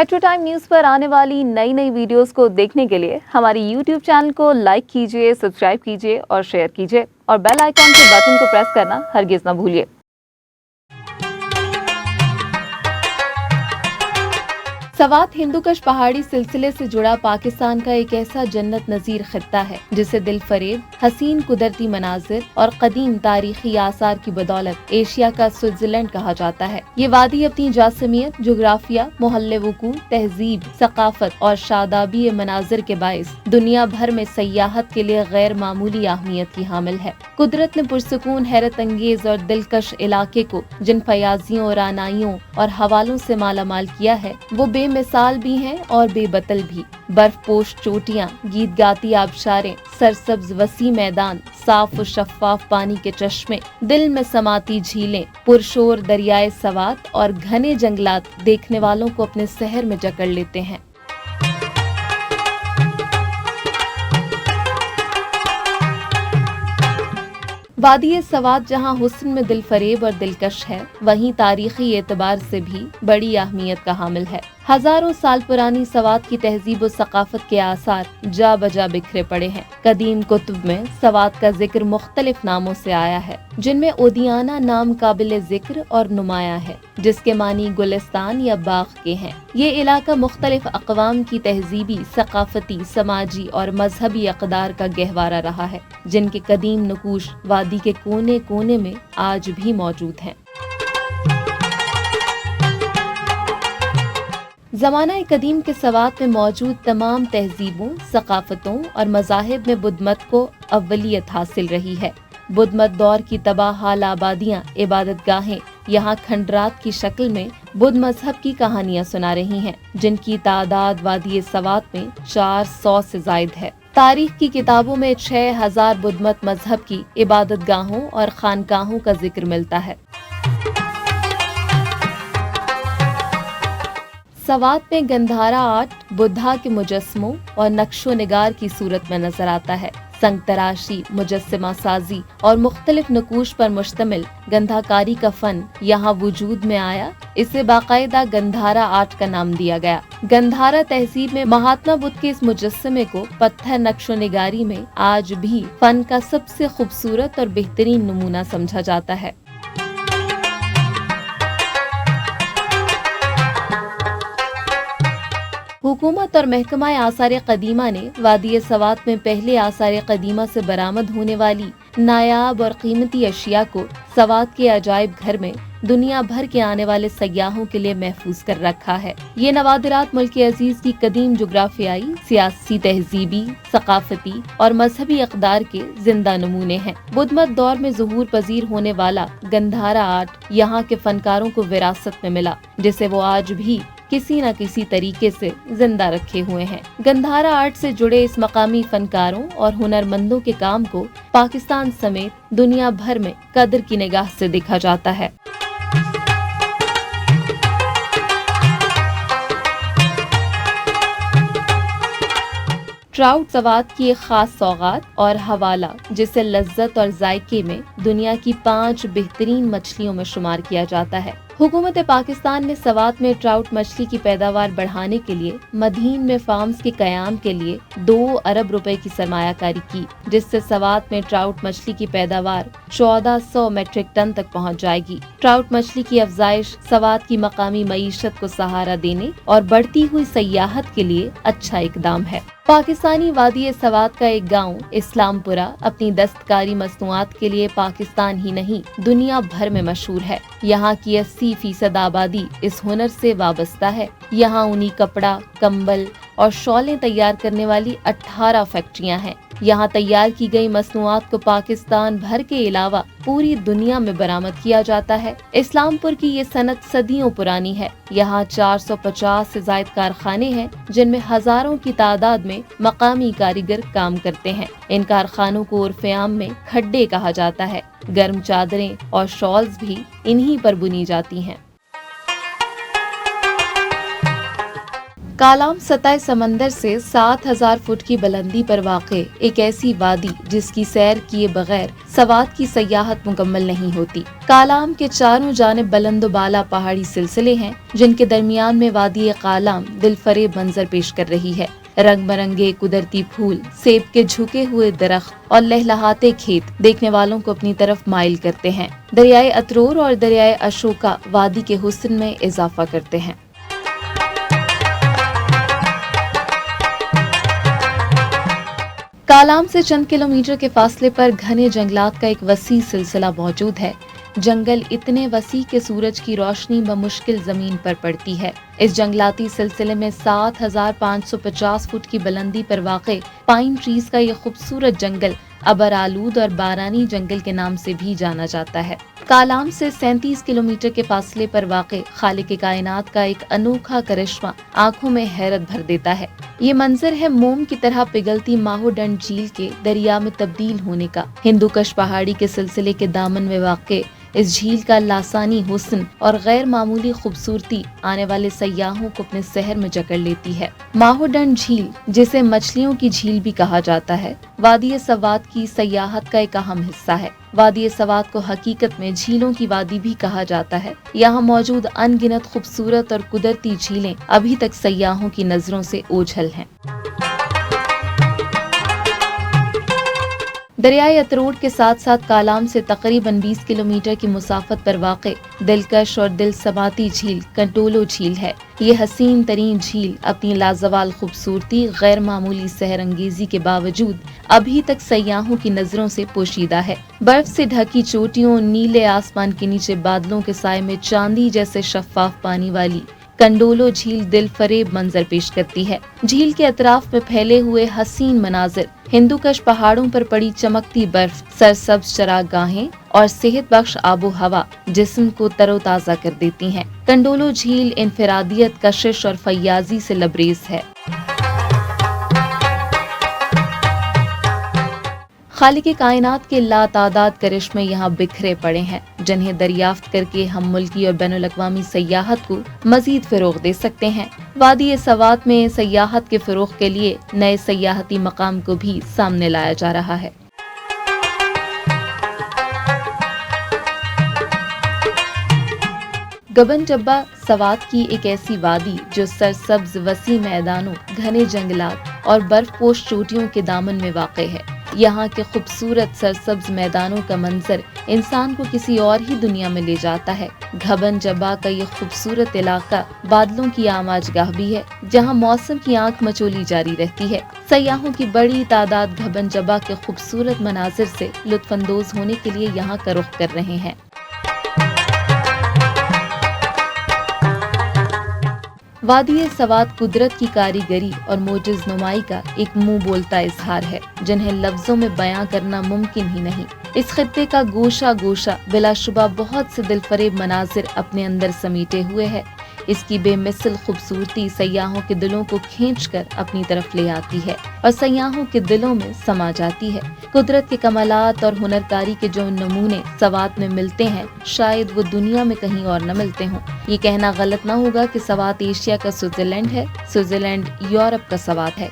Metro time news पर आने वाली नई नई वीडियोस को देखने के लिए हमारी यूट्यूब चैनल को लाइक कीजिए, सब्सक्राइब कीजिए और शेयर कीजिए और बेल आइकॉन के बटन को प्रेस करना हरगिज ना भूलिए। सवात हिंदूकश पहाड़ी सिलसिले से जुड़ा पाकिस्तान का एक ऐसा जन्नत नज़ीर खित्ता है जिसे दिल फरेब, हसीन कुदरती मनाजिर और कदीम तारीखी आसार की बदौलत एशिया का स्विट्जरलैंड कहा जाता है। ये वादी अपनी जासमियत, जोग्राफिया, मोहल्ले वकूफ, तहजीब, सकाफत और शादाबी मनाजिर के बाइस दुनिया भर में सयाहत के लिए गैर मामूली अहमियत की हामिल है। कुदरत ने पुरसुकून, हैरत अंगेज और दिलकश इलाके को जिन फयाजियों, रानाइयों और हवालों से मालामाल किया है वो बेमिसाल भी हैं और बेबतल भी। बर्फपोश चोटियां, गीत गाती आबशारें, सरसब्ज वसी मैदान, साफ और शफाफ पानी के चश्मे, दिल में समाती झीलें, पुरशोर दरियाए सवात और घने जंगलात देखने वालों को अपने शहर में जकड़ लेते हैं। वादी सवात जहां हुस्न में दिल फरेब और दिलकश है, वहीं तारीखी एतबार से भी बड़ी अहमियत का हामिल है। हजारों साल पुरानी सवात की तहजीब और सकाफत के आसार जा बजा बिखरे पड़े हैं। कदीम कुतुब में सवात का जिक्र मुख्तलिफ नामों से आया है, जिनमें ओदियाना नाम काबिल जिक्र और नुमाया है, जिसके मानी गुलिस्तान या बाग के हैं। ये इलाका मुख्तलिफ अक़वाम की तहजीबी, सकाफती, समाजी और मजहबी अक़दार का गहवारा रहा है, जिनके कदीम नकूश वादी के कोने कोने में आज भी मौजूद हैं। ज़माना कदीम के सवात में मौजूद तमाम तहजीबों, सकाफतों और मज़ाहिब में बुद्ध मत को अव्वलियत हासिल रही है। बुद्ध मत दौर की तबाह हाल आबादियाँ, इबादत गाहें यहाँ खंडरात की शक्ल में बुद्ध मजहब की कहानियाँ सुना रही हैं, जिनकी तादाद वादी सवात में 400 से जायद है। तारीख की किताबों में 6000 बुद्ध मत मजहब की इबादत गाहों और खानकाहों का जिक्र मिलता है। सवात में गंधारा आर्ट बुद्धा के मुजस्मों और नक्शो निगार की सूरत में नजर आता है। संग तराशी, मुजस्समा साजी और मुख्तलिफ नकूश पर मुश्तमिल गंधाकारी का फन यहाँ वजूद में आया। इसे बाकायदा गंधारा आर्ट का नाम दिया गया। गंधारा तहजीब में महात्मा बुद्ध के इस मुजस्समे को पत्थर नक्शो निगारी में आज भी फन का सबसे खूबसूरत और बेहतरीन नमूना समझा जाता है। हुकूमत और महकमा आसार कदीमा ने वादी सवात में पहले आसार कदीमा से बरामद होने वाली नायाब और कीमती अशिया को सवात के अजायब घर में दुनिया भर के आने वाले सयाहों के लिए महफूज कर रखा है। ये नवादिरात मुल्क अजीज की कदीम जोग्राफियाई, सियासी, तहजीबी, सकाफती और मजहबी अक़दार के जिंदा नमूने हैं। बुद्ध मत दौर में ज़ुहूर पजीर होने वाला गंधारा आर्ट यहाँ के फनकारों को विरासत में मिला, जिसे वो आज भी किसी न किसी तरीके से जिंदा रखे हुए हैं। गंधारा आर्ट से जुड़े इस मकामी फनकारों और हुनरमंदों के काम को पाकिस्तान समेत दुनिया भर में कदर की निगाह से देखा जाता है। ट्राउट सवात की एक खास सौगात और हवाला, जिसे लज्जत और जायके में दुनिया की 5 बेहतरीन मछलियों में शुमार किया जाता है। हुकूमत पाकिस्तान ने सवात में ट्राउट मछली की पैदावार बढ़ाने के लिए मदीन में फार्म्स के कयाम के लिए 2 अरब रुपए की सरमायाकारी की, जिससे सवात में ट्राउट मछली की पैदावार 1400 मेट्रिक टन तक पहुंच जाएगी। ट्राउट मछली की अफजाइश सवात की मकामी मईशत को सहारा देने और बढ़ती हुई सयाहत के लिए अच्छा इकदाम है। पाकिस्तानी वादी सवात का एक गांव इस्लामपुरा अपनी दस्तकारी मसनूआत के लिए पाकिस्तान ही नहीं दुनिया भर में मशहूर है। यहाँ की 80% आबादी इस हुनर से वाबस्ता है। यहाँ ऊनी कपड़ा, कंबल और शॉलें तैयार करने वाली 18 फैक्ट्रियाँ हैं। यहाँ तैयार की गई मसनूआत को पाकिस्तान भर के अलावा पूरी दुनिया में बरामद किया जाता है। इस्लामपुर की ये सनत सदियों पुरानी है। यहाँ 450 से जायद कारखाने हैं, जिनमें हजारों की तादाद में मकामी कारीगर काम करते हैं। इन कारखानों को उर्फ़ आम में खड्डे कहा जाता है। गर्म चादरें और शॉल्स भी इन्हीं पर बुनी जाती हैं। کالام سطح سمندر سے 7,000 فٹ کی بلندی پر واقع ایک ایسی وادی جس کی سیر کیے بغیر سوات کی سیاحت مکمل نہیں ہوتی۔ کالام کے چاروں جانب بلند و بالا پہاڑی سلسلے ہیں جن کے درمیان میں وادی کالام دل فریب منظر پیش کر رہی ہے۔ رنگ برنگے قدرتی پھول، سیب کے جھکے ہوئے درخت اور لہلہاتے کھیت دیکھنے والوں کو اپنی طرف مائل کرتے ہیں۔ دریائے اترور اور دریائے اشوکا وادی کے حسن میں اضافہ کرتے ہیں۔ کالام سے چند کلومیٹر کے فاصلے پر گھنے جنگلات کا ایک وسیع سلسلہ موجود ہے۔ جنگل اتنے وسیع کہ سورج کی روشنی بمشکل زمین پر پڑتی ہے۔ اس جنگلاتی سلسلے میں 7,550 فٹ کی بلندی پر واقع پائن ٹریز کا یہ خوبصورت جنگل ابر آلود اور بارانی جنگل کے نام سے بھی جانا جاتا ہے۔ کالام سے 37 کلومیٹر کے فاصلے پر واقع خالق کائنات کا ایک انوکھا کرشمہ آنکھوں میں حیرت بھر دیتا ہے۔ یہ منظر ہے موم کی طرح پگھلتی ماہو ڈنڈ جھیل کے دریا میں تبدیل ہونے کا۔ ہندو کش پہاڑی کے سلسلے کے دامن میں واقع اس جھیل کا لاسانی حسن اور غیر معمولی خوبصورتی آنے والے سیاحوں کو اپنے سحر میں جکڑ لیتی ہے۔ ماہو ڈنڈ جھیل، جسے مچھلیوں کی جھیل بھی کہا جاتا ہے، وادی سوات کی سیاحت کا ایک اہم حصہ ہے۔ وادی سوات کو حقیقت میں جھیلوں کی وادی بھی کہا جاتا ہے۔ یہاں موجود ان گنت خوبصورت اور قدرتی جھیلیں ابھی تک سیاحوں کی نظروں سے اوجھل ہیں۔ دریائے اترور کے ساتھ ساتھ کالام سے تقریباً 20 کلومیٹر کی مسافت پر واقع دلکش اور دل سماتی جھیل کنٹولو جھیل ہے۔ یہ حسین ترین جھیل اپنی لازوال خوبصورتی، غیر معمولی سحر انگیزی کے باوجود ابھی تک سیاحوں کی نظروں سے پوشیدہ ہے۔ برف سے ڈھکی چوٹیوں، نیلے آسمان کے نیچے بادلوں کے سائے میں چاندی جیسے شفاف پانی والی کنڈولو جھیل دل فریب منظر پیش کرتی ہے۔ جھیل کے اطراف میں پھیلے ہوئے حسین مناظر، ہندوکش پہاڑوں پر پڑی چمکتی برف، سرسبز چراگاہیں اور صحت بخش آب و ہوا جسم کو تر و تازہ کر دیتی ہیں۔ کنڈولو جھیل انفرادیت، کشش اور فیاضی سے لبریز ہے۔ خالق کائنات کے لاتعداد کرشمے یہاں بکھرے پڑے ہیں جنہیں دریافت کر کے ہم ملکی اور بین الاقوامی سیاحت کو مزید فروغ دے سکتے ہیں۔ وادی سوات میں سیاحت کے فروغ کے لیے نئے سیاحتی مقام کو بھی سامنے لایا جا رہا ہے۔ گبن جبہ سوات کی ایک ایسی وادی جو سرسبز وسیع میدانوں، گھنے جنگلات اور برف پوش چوٹیوں کے دامن میں واقع ہے۔ یہاں کے خوبصورت سرسبز میدانوں کا منظر انسان کو کسی اور ہی دنیا میں لے جاتا ہے۔ گھبن جبہ کا یہ خوبصورت علاقہ بادلوں کی آماج گاہ بھی ہے جہاں موسم کی آنکھ مچولی جاری رہتی ہے۔ سیاحوں کی بڑی تعداد گھبن جبہ کے خوبصورت مناظر سے لطف اندوز ہونے کے لیے یہاں کا رخ کر رہے ہیں۔ وادی سوات قدرت کی کاریگری اور موجز نمائی کا ایک منہ بولتا اظہار ہے جنہیں لفظوں میں بیان کرنا ممکن ہی نہیں۔ اس خطے کا گوشہ گوشہ بلا شبہ بہت سے دل فریب مناظر اپنے اندر سمیٹے ہوئے ہے۔ اس کی بے مثل خوبصورتی سیاحوں کے دلوں کو کھینچ کر اپنی طرف لے آتی ہے اور سیاحوں کے دلوں میں سما جاتی ہے۔ قدرت کے کمالات اور ہنرکاری کے جو نمونے سوات میں ملتے ہیں شاید وہ دنیا میں کہیں اور نہ ملتے ہوں۔ یہ کہنا غلط نہ ہوگا کہ سوات ایشیا کا سوئٹزرلینڈ ہے، سوئٹزرلینڈ یورپ کا سوات ہے۔